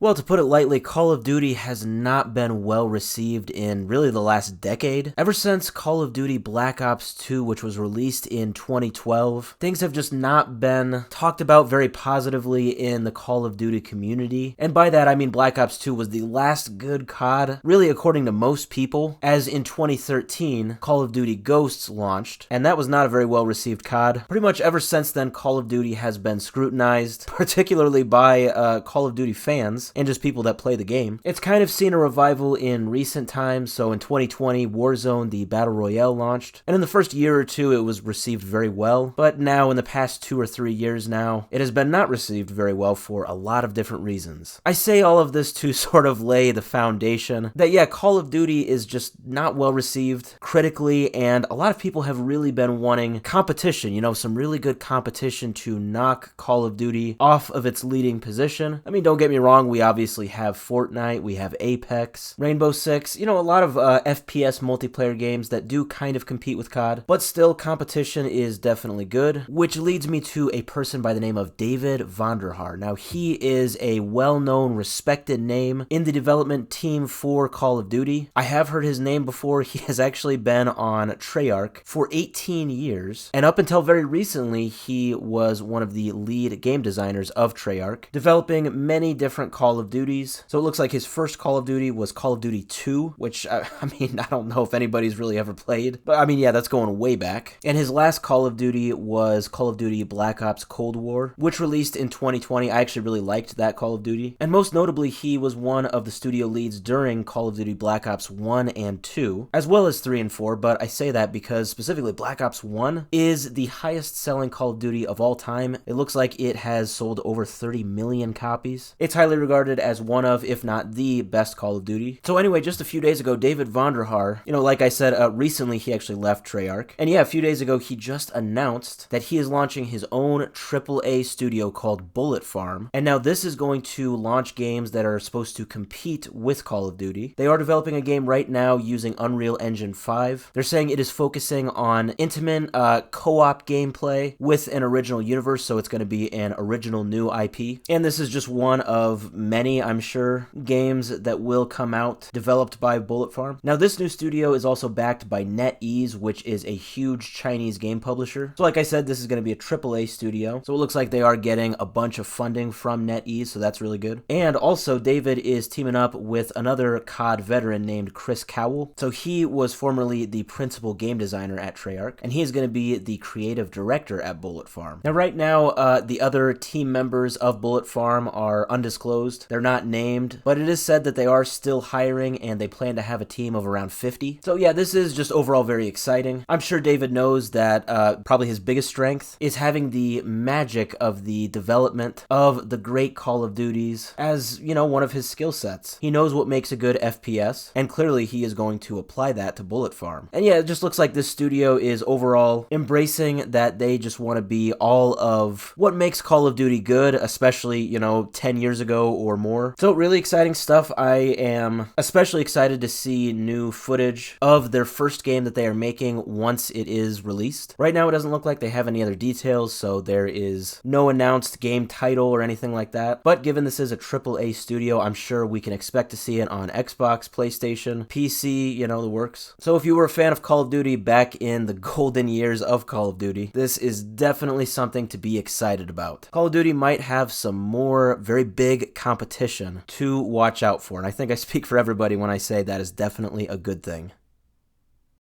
Well, to put it lightly, Call of Duty has not been well received in really the last decade. Ever since Call of Duty Black Ops 2, which was released in 2012, things have just not been talked about very positively in the Call of Duty community. And by that, I mean Black Ops 2 was the last good COD, really according to most people, as in 2013, Call of Duty Ghosts launched, and that was not a very well received COD. Pretty much ever since then, Call of Duty has been scrutinized, particularly by Call of Duty fans, and just people that play the game. It's kind of seen a revival in recent times, so in 2020, Warzone, the Battle Royale, launched, and in the first year or two, it was received very well, but now in the past 2 or 3 years now, it has been not received very well for a lot of different reasons. I say all of this to sort of lay the foundation that, yeah, Call of Duty is just not well received critically, and a lot of people have really been wanting competition, some really good competition to knock Call of Duty off of its leading position. I mean, don't get me wrong, we obviously have Fortnite, we have Apex, Rainbow Six, a lot of FPS multiplayer games that do kind of compete with COD, but still competition is definitely good, which leads me to a person by the name of David Vonderhaar. Now, he is a well-known, respected name in the development team for Call of Duty. I have heard his name before. He has actually been on Treyarch for 18 years, and up until very recently, he was one of the lead game designers of Treyarch, developing many different Call of Duties. So it looks like his first Call of Duty was Call of Duty 2, which, I don't know if anybody's really ever played, but yeah, that's going way back. And his last Call of Duty was Call of Duty Black Ops Cold War, which released in 2020. I actually really liked that Call of Duty. And most notably, he was one of the studio leads during Call of Duty Black Ops 1 and 2, as well as 3 and 4, but I say that because specifically Black Ops 1 is the highest selling Call of Duty of all time. It looks like it has sold over 30 million copies. It's highly regarded as one of, if not the best Call of Duty. So anyway, just a few days ago, David Vonderhaar, like I said, recently he actually left Treyarch. And yeah, a few days ago, he just announced that he is launching his own AAA studio called BulletFarm. And now this is going to launch games that are supposed to compete with Call of Duty. They are developing a game right now using Unreal Engine 5. They're saying it is focusing on intimate co-op gameplay with an original universe, so it's going to be an original new IP. And this is just one of many, I'm sure, games that will come out developed by BulletFarm. Now, this new studio is also backed by NetEase, which is a huge Chinese game publisher. So like I said, this is going to be a AAA studio. So it looks like they are getting a bunch of funding from NetEase, so that's really good. And also, David is teaming up with another COD veteran named Chris Cowell. So he was formerly the principal game designer at Treyarch, and he is going to be the creative director at BulletFarm. Now, right now, the other team members of BulletFarm are undisclosed. They're not named, but it is said that they are still hiring and they plan to have a team of around 50. So yeah, this is just overall very exciting. I'm sure David knows that probably his biggest strength is having the magic of the development of the great Call of Duties as, one of his skill sets. He knows what makes a good FPS, and clearly he is going to apply that to BulletFarm. And yeah, it just looks like this studio is overall embracing that they just want to be all of what makes Call of Duty good, especially, 10 years ago or more. So really exciting stuff. I am especially excited to see new footage of their first game that they are making once it is released. Right now, it doesn't look like they have any other details, so there is no announced game title or anything like that. But given this is a AAA studio, I'm sure we can expect to see it on Xbox, PlayStation, PC, the works. So if you were a fan of Call of Duty back in the golden years of Call of Duty, this is definitely something to be excited about. Call of Duty might have some more very big competition to watch out for, and I think I speak for everybody when I say that is definitely a good thing.